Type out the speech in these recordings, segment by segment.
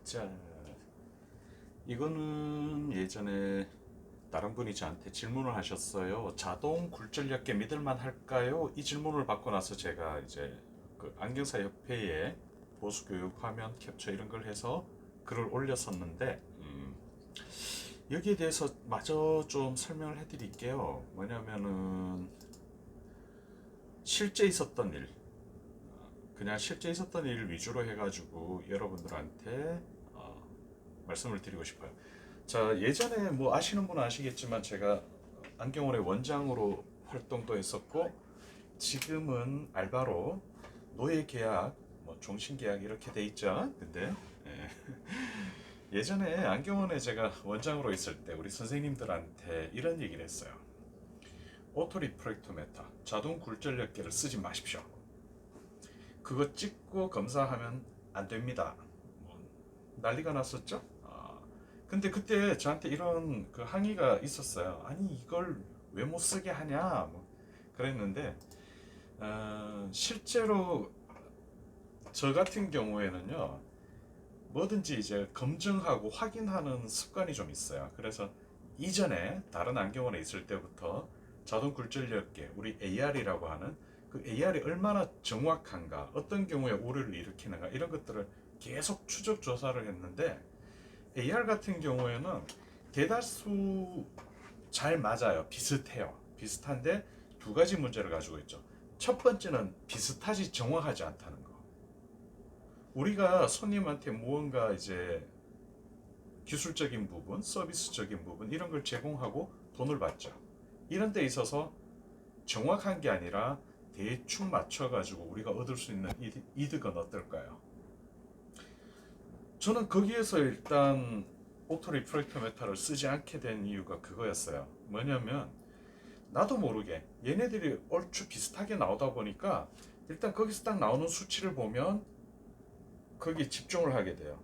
자, 이거는 예전에 다른 분이 저한테 질문을 하셨어요. 자동 굴절력계 믿을만 할까요? 이 질문을 받고 나서 제가 이제 그 안경사 협회에 보수교육 화면 캡처 이런 걸 해서 글을 올렸었는데, 여기에 대해서 마저 좀 설명을 해드릴게요. 뭐냐면은 실제 있었던 일, 그냥 실제 있었던 일 위주로 해가지고 여러분들한테 말씀을 드리고 싶어요. 자, 예전에 뭐 아시는 분은 아시겠지만 제가 안경원의 원장으로 활동도 했었고, 지금은 알바로 노예 계약, 뭐 종신 계약 이렇게 돼 있죠. 근데 예전에 안경원에 제가 원장으로 있을 때 우리 선생님들한테 이런 얘기를 했어요. 오토 리프렉토메타, 자동 굴절력계를 쓰지 마십시오. 그거 찍고 검사하면 안 됩니다. 뭐 난리가 났었죠. 근데 그때 저한테 이런 그 항의가 있었어요. 아니 이걸 왜 못 쓰게 하냐 뭐 그랬는데, 실제로 저 같은 경우에는요, 뭐든지 이제 검증하고 확인하는 습관이 좀 있어요. 그래서 이전에 다른 안경원에 있을 때부터 자동 굴절력계, 우리 AR이라고 하는 그 AR이 얼마나 정확한가, 어떤 경우에 오류를 일으키는가 이런 것들을 계속 추적 조사를 했는데, AR 같은 경우에는 대다수 잘 맞아요. 비슷해요. 비슷한데 두 가지 문제를 가지고 있죠. 첫 번째는 비슷하지 정확하지 않다는 거. 우리가 손님한테 무언가 이제 기술적인 부분, 서비스적인 부분 이런 걸 제공하고 돈을 받죠. 이런 데 있어서 정확한 게 아니라 대충 맞춰가지고 우리가 얻을 수 있는 이득은 어떨까요? 저는 거기에서 일단 오토 리프렉터 메타를 쓰지 않게 된 이유가 그거였어요. 뭐냐면 나도 모르게 얘네들이 얼추 비슷하게 나오다 보니까 일단 거기서 딱 나오는 수치를 보면 거기에 집중을 하게 돼요.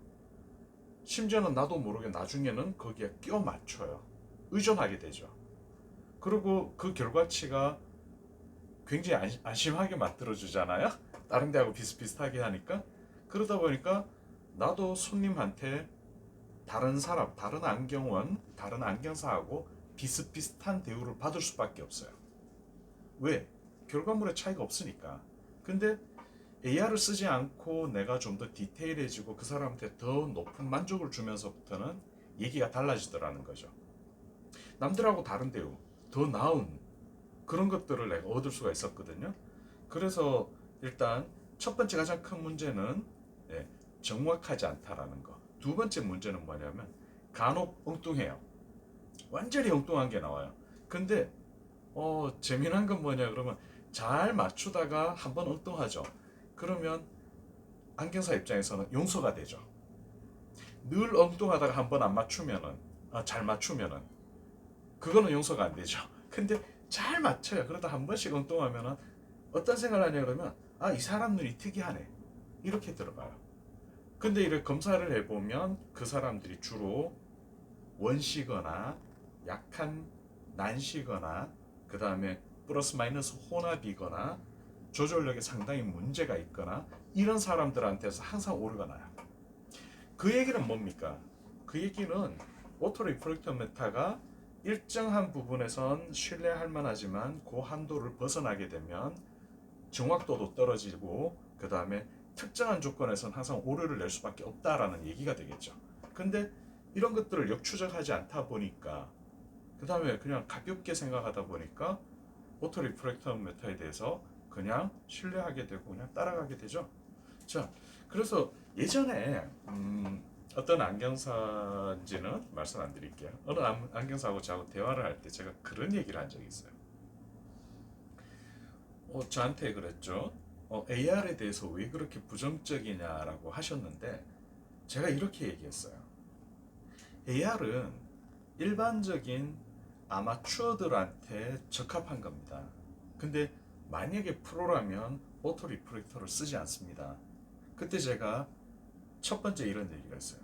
심지어는 나도 모르게 나중에는 거기에 껴 맞춰요. 의존하게 되죠. 그리고 그 결과치가 굉장히 안심하게 만들어주잖아요. 다른 데하고 비슷비슷하게 하니까. 그러다 보니까 나도 손님한테 다른 사람, 다른 안경원, 다른 안경사하고 비슷비슷한 대우를 받을 수밖에 없어요. 왜? 결과물의 차이가 없으니까. 근데 AR을 쓰지 않고 내가 좀 더 디테일해지고 그 사람한테 더 높은 만족을 주면서부터는 얘기가 달라지더라는 거죠. 남들하고 다른 대우, 더 나은 그런 것들을 내가 얻을 수가 있었거든요. 그래서 일단 첫 번째 가장 큰 문제는, 정확하지 않다라는 거. 두 번째 문제는 뭐냐면 간혹 엉뚱해요. 완전히 엉뚱한 게 나와요. 근데 재미난 건 뭐냐 그러면 잘 맞추다가 한번 엉뚱하죠. 그러면 안경사 입장에서는 용서가 되죠. 늘 엉뚱하다가 한번 안 맞추면은, 잘 맞추면은 그거는 용서가 안 되죠. 근데 잘 맞춰요. 그러다 한 번씩 엉뚱하면은 어떤 생각을 하냐 그러면, 이 사람 눈이 특이하네 이렇게 들어가요. 근데 이를 검사를 해보면 그 사람들이 주로 원시거나 약한 난시거나 그 다음에 플러스 마이너스 혼합이거나 조절력에 상당히 문제가 있거나 이런 사람들한테서 항상 오류가 나요. 그 얘기는 뭡니까? 그 얘기는 오토 리프렉터 메타가 일정한 부분에선 신뢰할 만하지만 그 한도를 벗어나게 되면 정확도도 떨어지고 그 다음에 특정한 조건에선 항상 오류를 낼 수밖에 없다라는 얘기가 되겠죠. 근데 이런 것들을 역추적하지 않다 보니까, 그 다음에 그냥 가볍게 생각하다 보니까 오토 리프렉터 메타에 대해서 그냥 신뢰하게 되고 그냥 따라가게 되죠. 자, 그래서 예전에 어떤 안경사인지는 말씀 안 드릴게요. 어느 안경사하고 저하고 대화를 할 때 제가 그런 얘기를 한 적이 있어요. 저한테 그랬죠. AR에 대해서 왜 그렇게 부정적이냐라고 하셨는데 제가 이렇게 얘기했어요. AR은 일반적인 아마추어들한테 적합한 겁니다. 근데 만약에 프로라면 오토 리프렉터를 쓰지 않습니다. 그때 제가 첫 번째 이런 얘기를 했어요.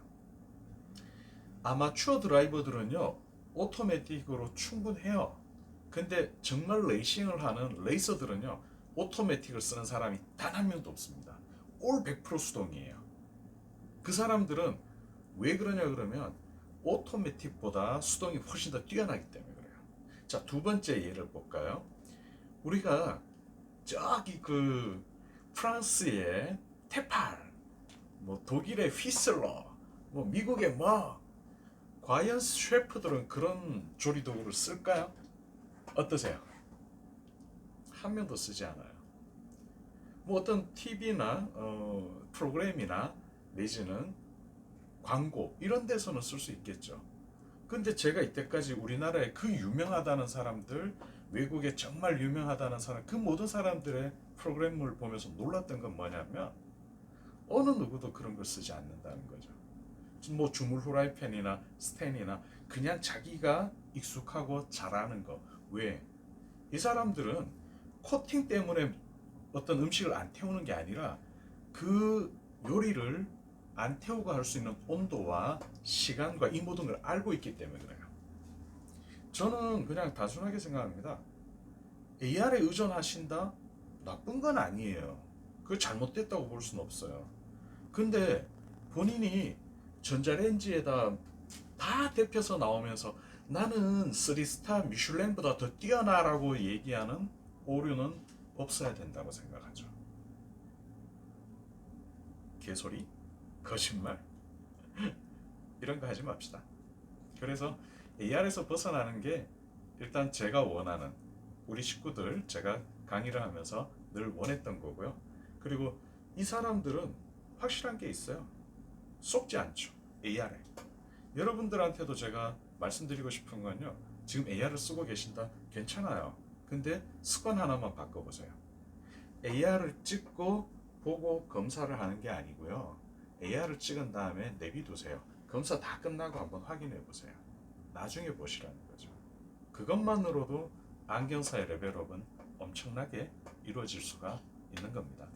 아마추어 드라이버들은요, 오토매틱으로 충분해요. 근데 정말 레이싱을 하는 레이서들은요, 오토매틱을 쓰는 사람이 단 한 명도 없습니다. 올 100% 수동이에요. 그 사람들은 왜 그러냐 그러면 오토매틱보다 수동이 훨씬 더 뛰어나기 때문에 그래요. 자, 두 번째 예를 볼까요? 우리가 저기 그 프랑스의 테팔, 뭐 독일의 휘슬러, 뭐 미국의 뭐 과연 셰프들은 그런 조리도구를 쓸까요? 어떠세요? 한 명도 쓰지 않아요. 뭐 어떤 TV나 프로그램이나 내지는 광고 이런 데서는 쓸 수 있겠죠. 근데 제가 이때까지 우리나라에 그 유명하다는 사람들, 외국에 정말 유명하다는 사람, 그 모든 사람들의 프로그램을 보면서 놀랐던 건 뭐냐면 어느 누구도 그런 걸 쓰지 않는다는 거죠. 뭐 주물 후라이팬이나 스텐이나 그냥 자기가 익숙하고 잘하는 거. 왜? 이 사람들은 코팅 때문에 어떤 음식을 안 태우는 게 아니라 그 요리를 안 태우고 할 수 있는 온도와 시간과 이 모든 걸 알고 있기 때문에 그래요. 저는 그냥 단순하게 생각합니다. AR에 의존하신다? 나쁜 건 아니에요. 그거 잘못됐다고 볼 수는 없어요. 근데 본인이 전자레인지에다 다 데펴서 나오면서 나는 3스타 미슐랭보다 더 뛰어나라고 얘기하는 오류는 없어야 된다고 생각하죠. 개소리? 거짓말? 이런 거 하지 맙시다. 그래서 AR에서 벗어나는 게 일단 제가 원하는 우리 식구들 제가 강의를 하면서 늘 원했던 거고요. 그리고 이 사람들은 확실한 게 있어요. 속지 않죠. AR에. 여러분들한테도 제가 말씀드리고 싶은 건요. 지금 AR을 쓰고 계신다. 괜찮아요. 근데 습관 하나만 바꿔보세요. AR을 찍고 보고 검사를 하는 게 아니고요. AR을 찍은 다음에 내비두세요. 검사 다 끝나고 한번 확인해 보세요. 나중에 보시라는 거죠. 그것만으로도 안경사의 레벨업은 엄청나게 이루어질 수가 있는 겁니다.